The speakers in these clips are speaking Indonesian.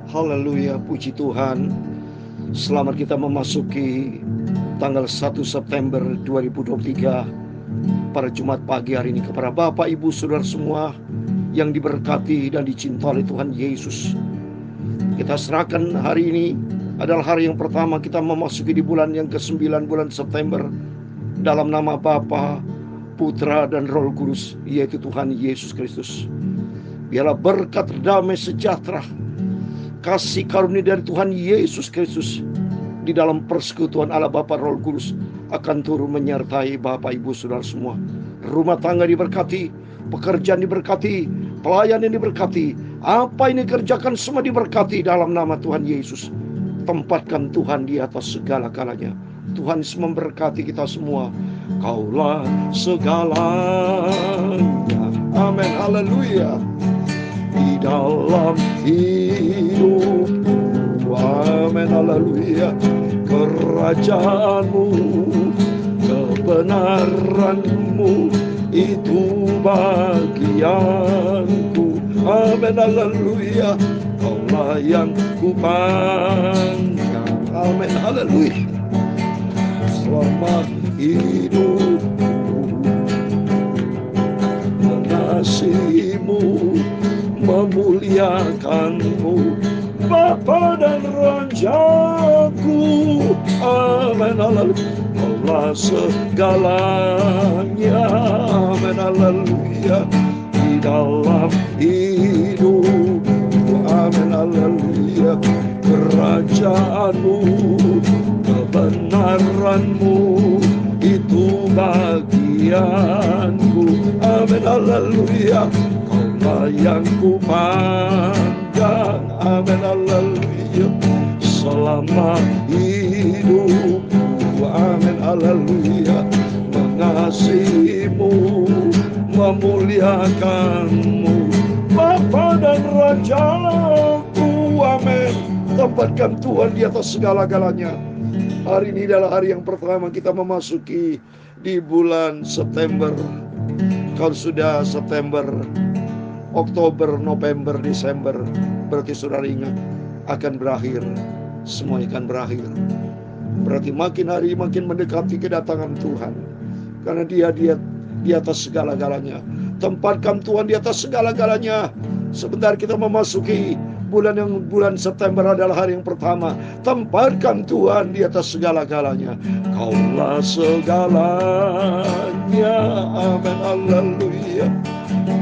Haleluya, puji Tuhan. Selamat kita memasuki tanggal 1 September 2023 pada Jumat pagi hari ini. Kepada Bapak, Ibu, Saudara semua yang diberkati dan dicintai oleh Tuhan Yesus, kita serahkan hari ini adalah hari yang pertama kita memasuki di bulan yang ke-9, bulan September, dalam nama Bapa, Putra, dan Roh Kudus, yaitu Tuhan Yesus Kristus. Biarlah berkat, damai, sejahtera, kasih karunia dari Tuhan Yesus Kristus di dalam persekutuan Allah Bapa Roh Kudus akan turun menyertai Bapak, Ibu, Saudara semua. Rumah tangga diberkati, pekerjaan diberkati, pelayanan diberkati, apa yang dikerjakan semua diberkati dalam nama Tuhan Yesus. Tempatkan Tuhan di atas segala-galanya. Tuhan Yesus memberkati kita semua. Kaulah segalanya. Amin, haleluya. Di dalam hidupku, amin, haleluya. Kerajaanmu, kebenaranmu, itu bagianku, amin, haleluya. Kaulah yang kupandang, amin, haleluya. Selama hidupku mengasihimu, memuliakanmu, Bapa dan Rajaku, amin, haleluya. Kaulah segalanya, amin, haleluya. Di dalam hidupku, amin, haleluya. Kerajaanmu, kebenaranmu, itu bagianku, amin, haleluya. Kaulah yang kupandang, amin, haleluya. Selama hidupku, amin, haleluya. Mengasihimu, memuliakanmu, Bapa dan Rajaku, amin. Tempatkan Tuhan di atas segala-galanya. Hari ini adalah hari yang pertama kita memasuki di bulan September. Kalau sudah September, Oktober, November, Desember, berarti saudara ingat akan berakhir. Semua akan berakhir. Berarti makin hari makin mendekati kedatangan Tuhan. Karena dia di atas segala-galanya. Tempatkan Tuhan di atas segala-galanya. Sebentar kita memasuki bulan September adalah hari yang pertama. Tempatkan Tuhan di atas segala-galanya. Kaulah segalanya, amin, haleluya.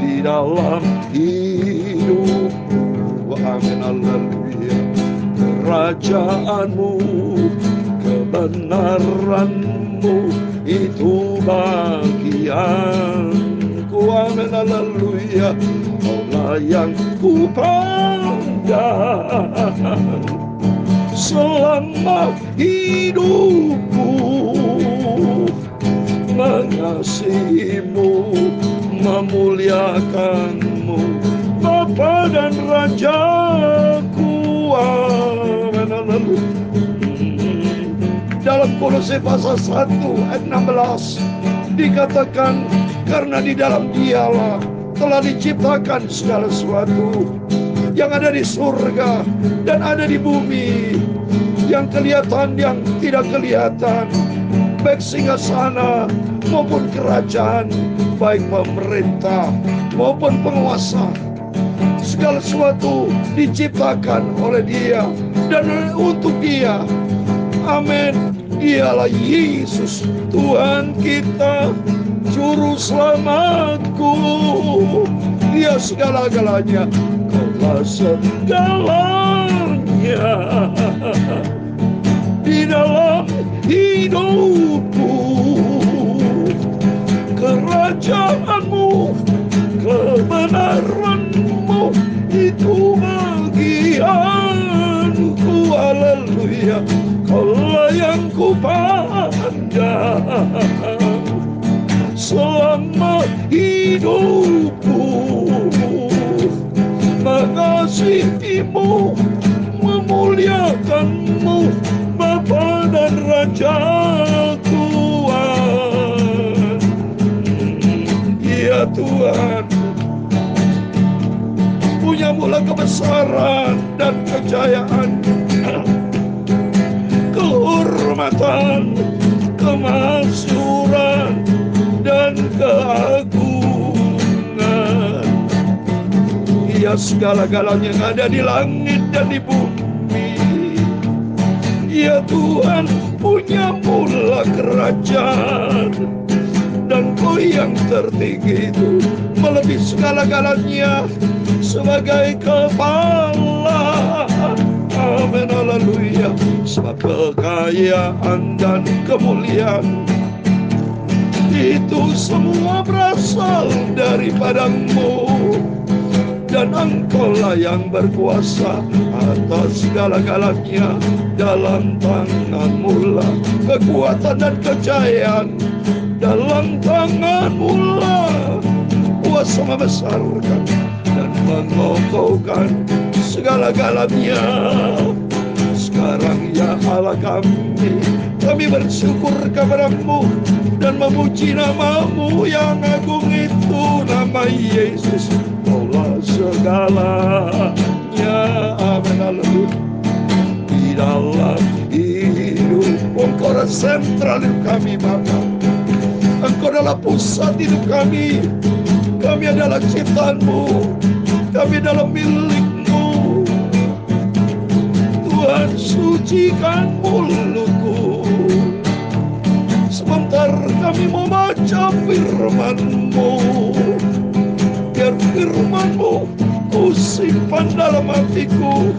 Di dalam hidupku, amin, haleluya. Kerajaanmu, kebenaranmu, itu bagianku, amin, haleluya. Kaulah yang kupandang selama hidupku, mengasihimu, memuliakanmu, Bapa dan Rajaku, amin, haleluya. Dalam Kolose pasal 1 ayat 16 dikatakan, karena di dalam Dialah telah diciptakan segala sesuatu yang ada di surga dan ada di bumi, yang kelihatan, yang tidak kelihatan, baik singgasana maupun kerajaan, baik pemerintah maupun penguasa. Segala sesuatu diciptakan oleh Dia dan untuk Dia. Amin. Dialah Yesus, Tuhan kita, Juru Selamatku. Dia segala-galanya, Kaulah segalanya. Di dalam hidupku, kerajaanmu, kebenaranmu, itu bagianku, haleluya. Kaulah yang kupandang selama hidupku, mengasihimu, memuliakanmu, Bapa dan Rajaku, ya Tuhan. punya mula kebesaran dan kejayaan, kehormatan, kemasyhuran, dan keagungan. Ya, segala-galanya yang ada di langit dan di bumi. Ya Tuhan, punya mula kerajaan, dan Kau yang tertinggi itu melebihi segala-galanya sebagai kepala. Amin, haleluya. Sebab kekayaan dan kemuliaan itu semua berasal daripada-Mu, dan Engkau-lah yang berkuasa atas segala-galanya. Dalam tangan-Mu lah kekuatan dan kejayaan, dalam tangan-Mu lah kuasa membesarkan dan mengokohkan segala-galanya. Sekarang ya Allah kami bersyukur kepada-Mu dan memuji nama-Mu yang agung itu, nama Yesus. Kaulah segalanya. Amin, haleluya. Di dalam hidup Engkau adalah sentral hidup kami, Bapa. Engkau adalah pusat hidup kami. Kami adalah ciptaan-Mu, kami adalah milik-Mu. Tuhan, sucikan mulutku sebentar kami membaca firman-Mu. Biar firman-Mu ku simpan dalam hatiku,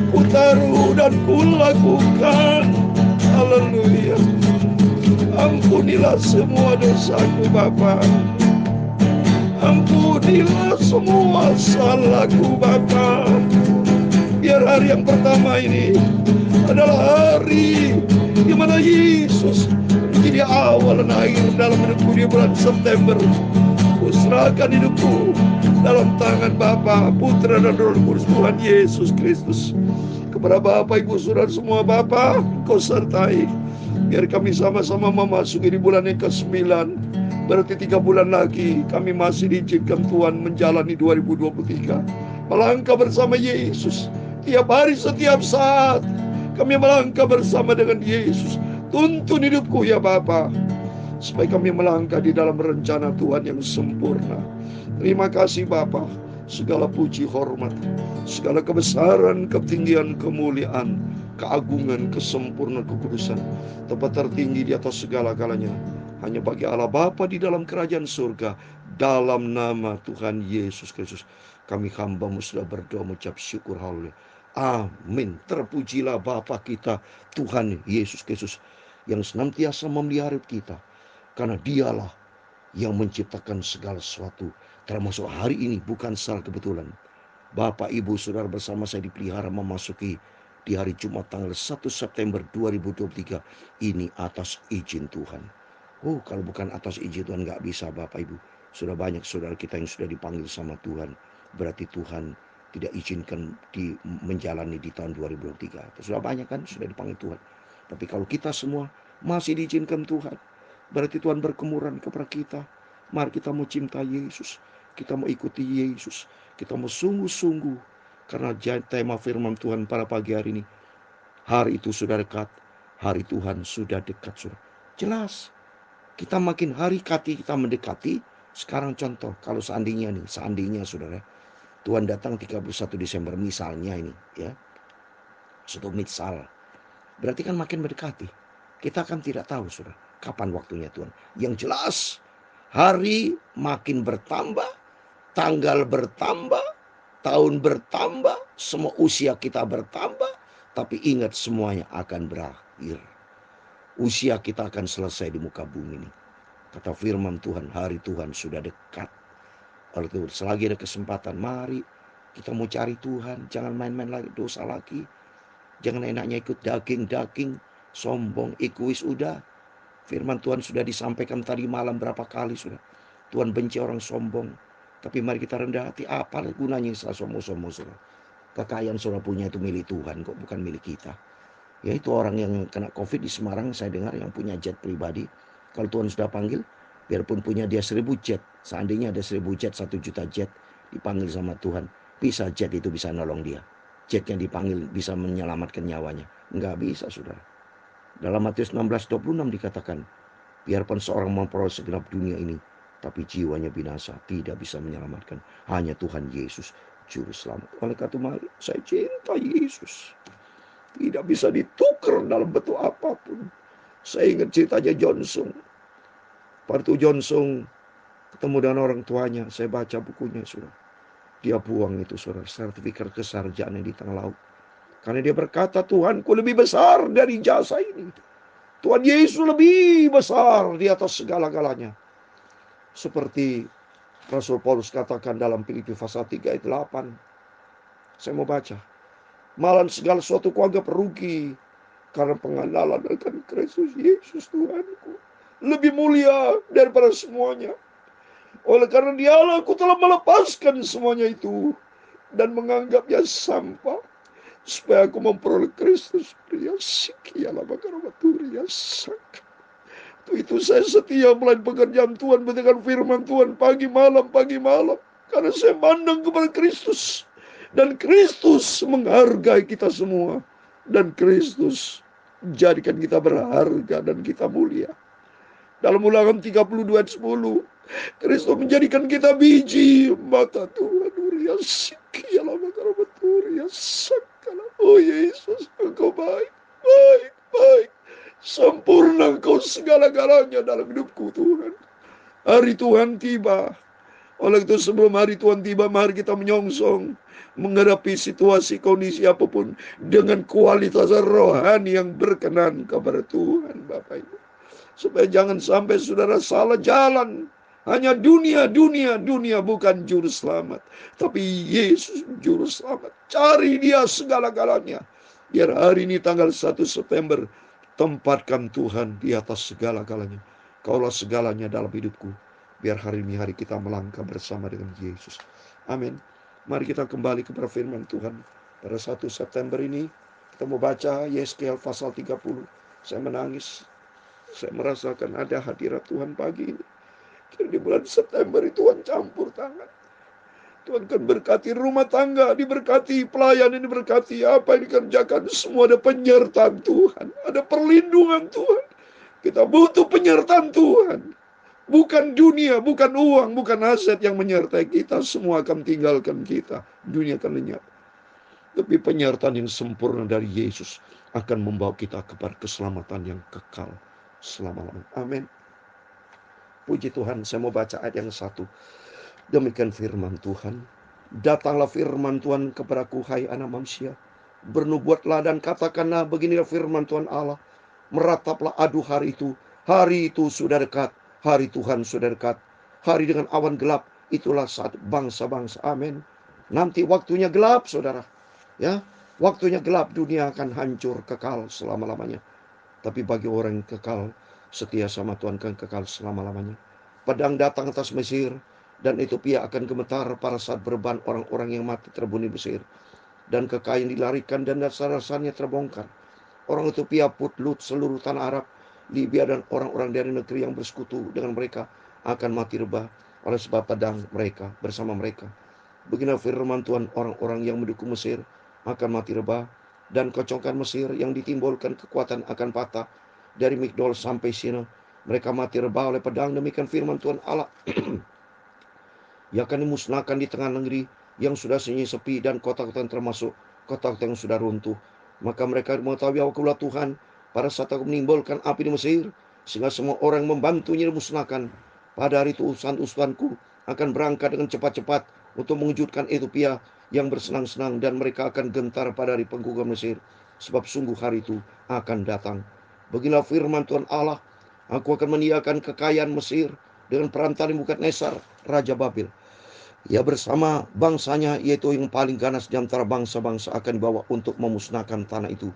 ku taruh dan ku lakukan. Haleluya. Ampunilah semua dosaku, Bapa. Ampunilah semua salahku, Bapa. Biar hari yang pertama ini adalah hari di mana Yesus menjadi awal dan akhir dalam hidupku di bulan September. Ku serahkan hidupku dalam tangan Bapa, Putra, dan Roh Kudus Tuhan Yesus Kristus. Kepada Bapak, Ibu, Saudara semua, Bapa, Kau sertai. Biar kami sama-sama memasuki di bulan yang ke-9. Berarti 3 bulan lagi kami masih diizinkan Tuhan menjalani 2023. Melangkah bersama Yesus. Tiap hari, setiap saat kami melangkah bersama dengan Yesus. Tuntun hidupku ya Bapa, supaya kami melangkah di dalam rencana Tuhan yang sempurna. Terima kasih Bapa. Segala puji, hormat, segala kebesaran, ketinggian, kemuliaan, keagungan, kesempurnaan, kekudusan, tempat tertinggi di atas segala-galanya hanya bagi Allah Bapa di dalam kerajaan surga. Dalam nama Tuhan Yesus Kristus kami hamba-Mu sudah berdoa mengucap syukur. Haleluya. Amin. Terpujilah Bapa kita Tuhan Yesus Kristus yang senantiasa memelihara kita, karena Dialah yang menciptakan segala sesuatu, termasuk hari ini bukan secara kebetulan. Bapak, Ibu, Saudara bersama saya dipelihara memasuki di hari Jumat tanggal 1 September 2023 ini atas izin Tuhan. Oh, kalau bukan atas izin Tuhan nggak bisa Bapak Ibu. Sudah banyak saudara kita yang sudah dipanggil sama Tuhan. Berarti Tuhan tidak izinkan menjalani di tahun 2023. Sudah banyak kan sudah dipanggil Tuhan. Tapi kalau kita semua masih diizinkan Tuhan, berarti Tuhan berkemuran kepada kita. Mari kita mau cinta Yesus, kita mau ikuti Yesus, kita mau sungguh-sungguh. Karena tema firman Tuhan pada pagi hari ini, hari itu sudah dekat, hari Tuhan sudah dekat. Sudah jelas, kita makin hari kita mendekati. Sekarang contoh, kalau seandainya saudara, Tuhan datang 31 Desember misalnya ini ya, satu misal, berarti kan makin mendekati. Kita kan tidak tahu saudara, kapan waktunya Tuhan. Yang jelas, hari makin bertambah, tanggal bertambah, tahun bertambah, semua usia kita bertambah. Tapi ingat, semuanya akan berakhir. Usia kita akan selesai di muka bumi ini. Kata firman Tuhan, hari Tuhan sudah dekat. Oleh itu, selagi ada kesempatan, mari kita mau cari Tuhan. Jangan main-main lagi, dosa lagi. Jangan enaknya ikut daging-daging, sombong, egois. Udah, firman Tuhan sudah disampaikan tadi malam berapa kali sudah. Tuhan benci orang sombong. Tapi mari kita rendah hati. Apa gunanya sombong-sombong saudara? Kekayaan saudara punya itu milik Tuhan kok, bukan milik kita. Ya, itu orang yang kena COVID di Semarang, saya dengar yang punya jet pribadi. Kalau Tuhan sudah panggil, biarpun punya dia 1000 jet, seandainya ada 1000 jet, 1 juta jet, dipanggil sama Tuhan, bisa jet itu bisa nolong dia. Jetnya dipanggil bisa menyelamatkan nyawanya. Enggak bisa, saudara. Dalam Matius 16:26 dikatakan, biarpun seorang memperoleh segenap dunia ini, tapi jiwanya binasa, tidak bisa menyelamatkan. Hanya Tuhan Yesus, Juru Selamat. Oleh karena itu, mari saya cinta Yesus. Tidak bisa ditukar dalam bentuk apapun. Saya ingat ceritanya Johnson. Waktu Johnson ketemu dengan orang tuanya, saya baca bukunya, saudara. Dia buang itu, saudara, sertifikat kesarjaan di tengah laut. Karena dia berkata, Tuhanku lebih besar dari jasa ini. Tuhan Yesus lebih besar di atas segala-galanya. Seperti Rasul Paulus katakan dalam Filipi pasal 3 ayat 8. Saya mau baca. Malah segala sesuatu kuanggap rugi karena pengenalan akan Kristus Yesus Tuhanku lebih mulia daripada semuanya. Oleh karena dialah aku telah melepaskan semuanya itu dan menganggapnya sampah, supaya aku memperoleh Kristus. Itu saya setia melayan pekerjaan Tuhan, mendengar firman Tuhan pagi malam. Karena saya mandang kepada Kristus. Dan Kristus menghargai kita semua. Dan Kristus jadikan kita berharga dan kita mulia. Dalam Ulangan 32 ayat 10, Kristus menjadikan kita biji mata Tuhan. Oh Yesus, Engkau baik. Sempurna Engkau segala-galanya dalam hidupku, Tuhan. Hari Tuhan tiba. Oleh itu sebelum hari Tuhan tiba, mari kita menyongsong menghadapi situasi kondisi apapun dengan kualitas rohani yang berkenan kepada Tuhan, Bapak Ibu. Supaya jangan sampai saudara salah jalan. Hanya dunia bukan juru selamat. Tapi Yesus juru selamat. Cari dia segala-galanya. Biar hari ini tanggal 1 September, tempatkan Tuhan di atas segala-galanya. Kaulah segalanya dalam hidupku. Biar hari ini hari kita melangkah bersama dengan Yesus. Amin. Mari kita kembali kepada firman Tuhan. Pada 1 September ini, kita mau baca Yesaya pasal 30. Saya menangis. Saya merasakan ada hadirat Tuhan pagi ini. Kira di bulan September Tuhan campur tangan. Tuhan akan berkati rumah tangga, diberkati pelayanan, diberkati apa yang dikerjakan. Semua ada penyertaan Tuhan. Ada perlindungan Tuhan. Kita butuh penyertaan Tuhan. Bukan dunia, bukan uang, bukan aset yang menyertai kita. Semua akan tinggalkan kita. Dunia akan lenyap. Tapi penyertaan yang sempurna dari Yesus akan membawa kita kepada keselamatan yang kekal selama-lamanya. Amin. Puji Tuhan, saya mau baca ayat yang 1. Demikian firman Tuhan. Datanglah firman Tuhan kepadaku, hai anak manusia. Bernubuatlah dan katakanlah, beginilah firman Tuhan Allah. Merataplah aduh hari itu. Hari itu sudah dekat. Hari Tuhan sudah dekat. Hari dengan awan gelap. Itulah saat bangsa-bangsa. Amin. Nanti waktunya gelap, saudara. Ya, waktunya gelap, dunia akan hancur kekal selama-lamanya. Tapi bagi orang yang kekal, setia sama Tuhan kan kekal selama-lamanya. Pedang datang atas Mesir, dan Ethiopia akan gemetar pada saat berban orang-orang yang mati terbunuh di Mesir. Dan kekayaan dilarikan dan dasar-dasarnya terbongkar. Orang Ethiopia, Put, Lut, seluruh tanah Arab, Libya dan orang-orang dari negeri yang bersekutu dengan mereka akan mati rebah oleh sebab pedang mereka bersama mereka. Beginilah firman Tuhan, orang-orang yang mendukung Mesir akan mati rebah, dan kocongkan Mesir yang ditimbulkan kekuatan akan patah dari Migdol sampai Sina. Mereka mati rebah oleh pedang. Demikian firman Tuhan Allah. Ia akan dimusnahkan di tengah negeri yang sudah sunyi sepi dan kota-kota yang termasuk kota-kota yang sudah runtuh. Maka mereka mengetahui akulah Tuhan pada saat aku menimbulkan api di Mesir, sehingga semua orang membantunya dimusnahkan. Pada hari itu utusan-utusanku akan berangkat dengan cepat-cepat untuk mengejutkan Ethiopia yang bersenang-senang, dan mereka akan gentar pada hari penghukuman Mesir, sebab sungguh hari itu akan datang. Beginilah firman Tuhan Allah, aku akan menyediakan kekayaan Mesir dengan perantara Nebukadnezar, Raja Babel. Ia bersama bangsanya, yaitu yang paling ganas di antara bangsa-bangsa, akan dibawa untuk memusnahkan tanah itu.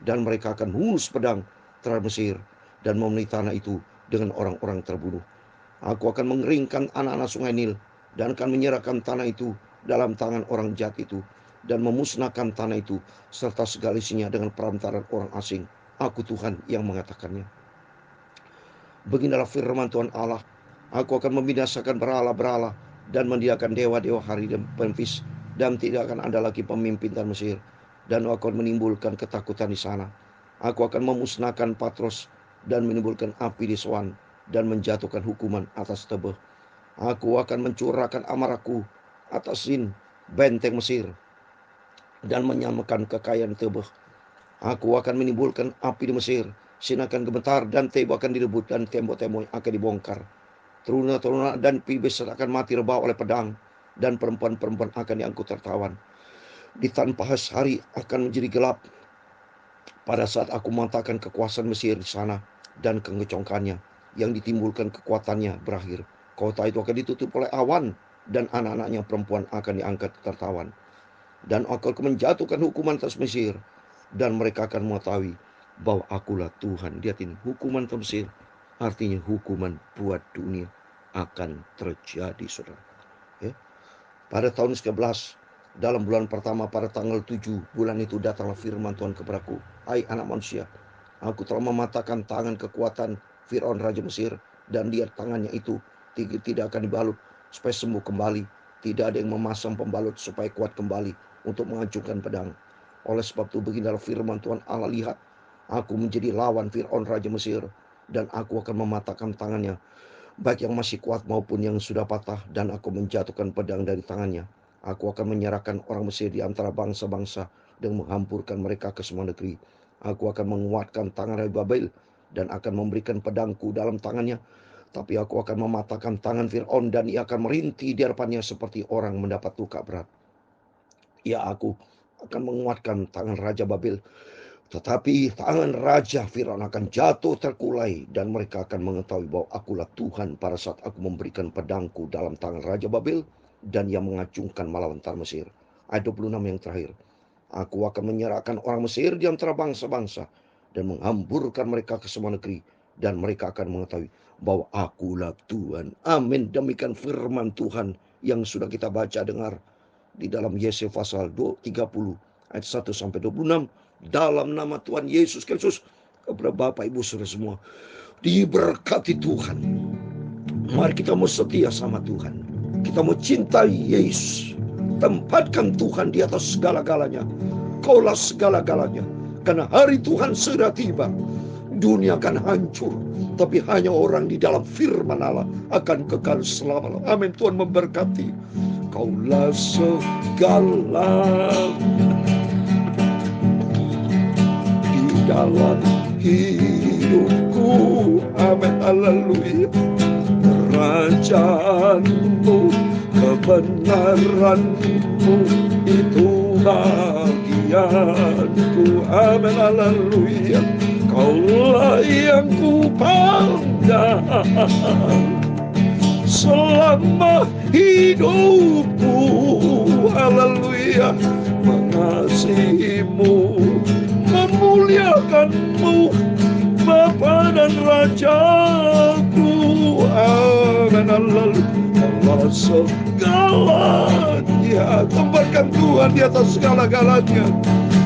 Dan mereka akan menghunus pedang terhadap Mesir dan memenuhi tanah itu dengan orang-orang terbunuh. Aku akan mengeringkan anak-anak sungai Nil dan akan menyerahkan tanah itu dalam tangan orang jahat itu, dan memusnahkan tanah itu serta segala isinya dengan perantaran orang asing. Aku Tuhan yang mengatakannya. Beginilah firman Tuhan Allah, aku akan membinasakan berhala-berhala dan mendiakan dewa-dewa hari dan Memphis dan tidak akan ada lagi pemimpin tanah Mesir, dan aku akan menimbulkan ketakutan di sana. Aku akan memusnahkan Patros dan menimbulkan api di Soan dan menjatuhkan hukuman atas Tebeh. Aku akan mencurahkan amarahku atas Sin, benteng Mesir, dan menyamakan kekayaan Tebeh. Aku akan menimbulkan api di Mesir, Sin akan gemetar dan Tebeh akan direbut dan tembok-tembok akan dibongkar. Teruna-teruna dan pibes akan mati rebah oleh pedang, dan perempuan-perempuan akan diangkut tertawan. Di tanpa hari akan menjadi gelap pada saat aku mematahkan kekuasaan Mesir di sana, dan kengecongkannya yang ditimbulkan kekuatannya berakhir. Kota itu akan ditutup oleh awan, dan anak-anaknya perempuan akan diangkat tertawan. Dan aku akan menjatuhkan hukuman atas Mesir, dan mereka akan mengetahui bahwa akulah Tuhan. Lihat ini, hukuman atas Mesir artinya hukuman buat dunia akan terjadi, saudara. Ya. Pada tahun 11 dalam bulan pertama pada tanggal 7 bulan itu datanglah firman Tuhan kepadaku, hai anak manusia, aku telah mematahkan tangan kekuatan Firaun Raja Mesir, dan lihat tangannya itu tidak akan dibalut supaya sembuh kembali. Tidak ada yang memasang pembalut supaya kuat kembali untuk mengacungkan pedang. Oleh sebab itu beginilah firman Tuhan Allah, lihat, aku menjadi lawan Firaun Raja Mesir, dan aku akan mematahkan tangannya, baik yang masih kuat maupun yang sudah patah, dan aku menjatuhkan pedang dari tangannya. Aku akan menyerahkan orang Mesir di antara bangsa-bangsa dan menghampurkan mereka ke semua negeri. Aku akan menguatkan tangan Raja Babel dan akan memberikan pedangku dalam tangannya. Tapi aku akan mematahkan tangan Fir'aun, dan ia akan merintih di hadapannya seperti orang mendapat luka berat. Ya, aku akan menguatkan tangan Raja Babel, tetapi tangan Raja Firaun akan jatuh terkulai, dan mereka akan mengetahui bahwa akulah Tuhan pada saat aku memberikan pedangku dalam tangan Raja Babel, dan yang mengacungkan melawan tanah Mesir. Ayat 26 yang terakhir. Aku akan menyerahkan orang Mesir di antara bangsa-bangsa, dan menghamburkan mereka ke semua negeri, dan mereka akan mengetahui bahwa akulah Tuhan. Amin. Demikian firman Tuhan yang sudah kita baca dengar di dalam Yesaya pasal 30 ayat 1 sampai 26. Dalam nama Tuhan Yesus Kristus, kepada Bapak Ibu Saudara semua, diberkati Tuhan. Mari kita mau setia sama Tuhan. Kita mau cintai Yesus. Tempatkan Tuhan di atas segala-galanya. Kaulah segala-galanya. Karena hari Tuhan sudah tiba. Dunia akan hancur, tapi hanya orang di dalam firman Allah akan kekal selama-lamanya. Amin. Tuhan memberkati. Kaulah segala di dalam hidupku. Amin. Haleluya. Kerajaanmu, kebenaranmu, itu bagianku. Amin. Haleluya. Kaulah yang ku pandang selama hidupku. Haleluya. Mengasihimu, memuliakanmu, Bapa dan Rajaku. Amin. Haleluya. Allah segalanya. Tempatkan Tuhan di atas segala-galanya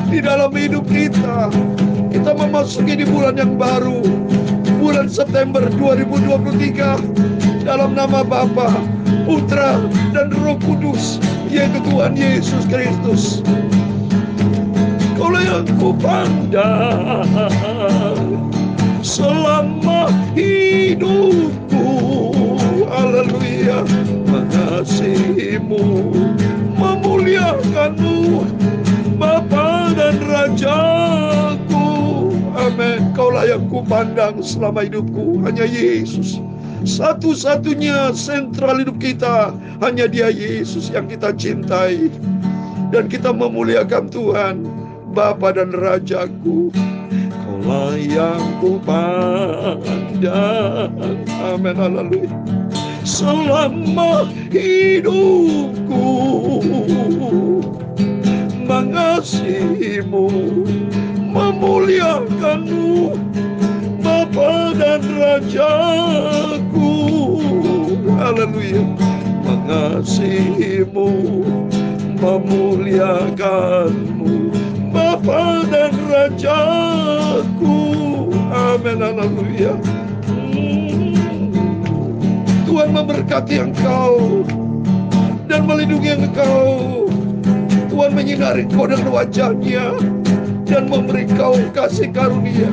di dalam hidup kita. Kita memasuki di bulan yang baru, bulan September 2023, dalam nama Bapa, Putra, dan Roh Kudus, yaitu Tuhan Yesus Kristus. Kaulah yang ku pandang selama hidupku. Haleluya. Mengasihimu, memuliakanmu, Bapa dan Rajaku. Amin. Kaulah yang ku pandang selama hidupku. Hanya Yesus, satu-satunya sentral hidup kita. Hanya Dia Yesus yang kita cintai, dan kita memuliakan Tuhan, Bapa dan Rajaku. Kaulah yang ku pandang. Amin. Haleluya. Selama hidupku, mengasihimu, memuliakanmu, Bapa dan Rajaku. Haleluya. Mengasihimu, memuliakanmu, Bapa dan Rajaku. Amin. Haleluya. Tuhan memberkati engkau dan melindungi engkau. menyinari Kau dengan wajahnya dan memberi Kau kasih karunia.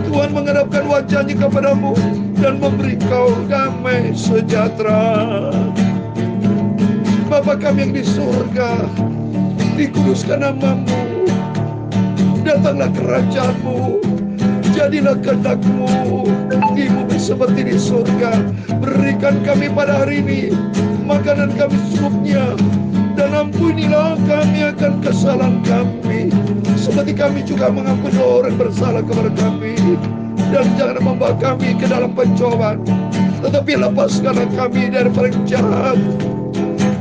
Tuhan menghadapkan wajahnya kepadamu dan memberi Kau damai sejahtera. Bapa kami yang di surga, dikuduskan nama-Mu, datanglah kerajaan-Mu, jadilah kehendak-Mu di bumi seperti di surga. Berikan kami pada hari ini makanan kami secukupnya, dan ampunilah kami akan kesalahan kami, seperti kami juga mengampuni orang bersalah kepada kami. Dan jangan membawa kami ke dalam pencobaan, tetapi lepaskanlah kami daripada yang jahat.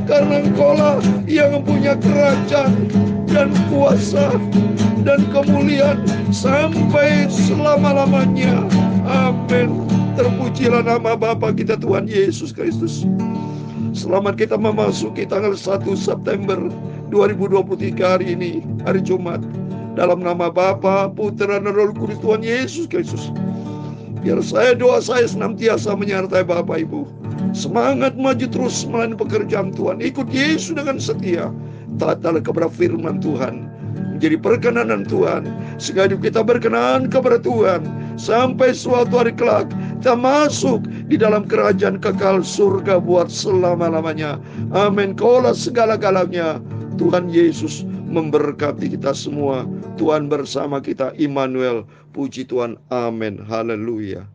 Karena Engkau-lah yang mempunyai kerajaan dan kuasa dan kemuliaan sampai selama-lamanya. Amin. Terpujilah nama Bapa kita Tuhan Yesus Kristus. Selamat kita memasuki tanggal 1 September 2023 hari ini, hari Jumat. Dalam nama Bapa, Putra dan Roh Kudus Tuhan Yesus Kristus. Biar doa saya senantiasa menyertai Bapak Ibu. Semangat maju terus melayani pekerjaan Tuhan. Ikut Yesus dengan setia. Taatlah kepada firman Tuhan. Menjadi perkenanan Tuhan. Sehingga hidup kita berkenan kepada Tuhan. Sampai suatu hari kelak kita masuk di dalam kerajaan kekal surga buat selama-lamanya. Amin. Kaulah segala-galanya. Tuhan Yesus memberkati kita semua. Tuhan bersama kita, Immanuel. Puji Tuhan. Amin. Haleluya.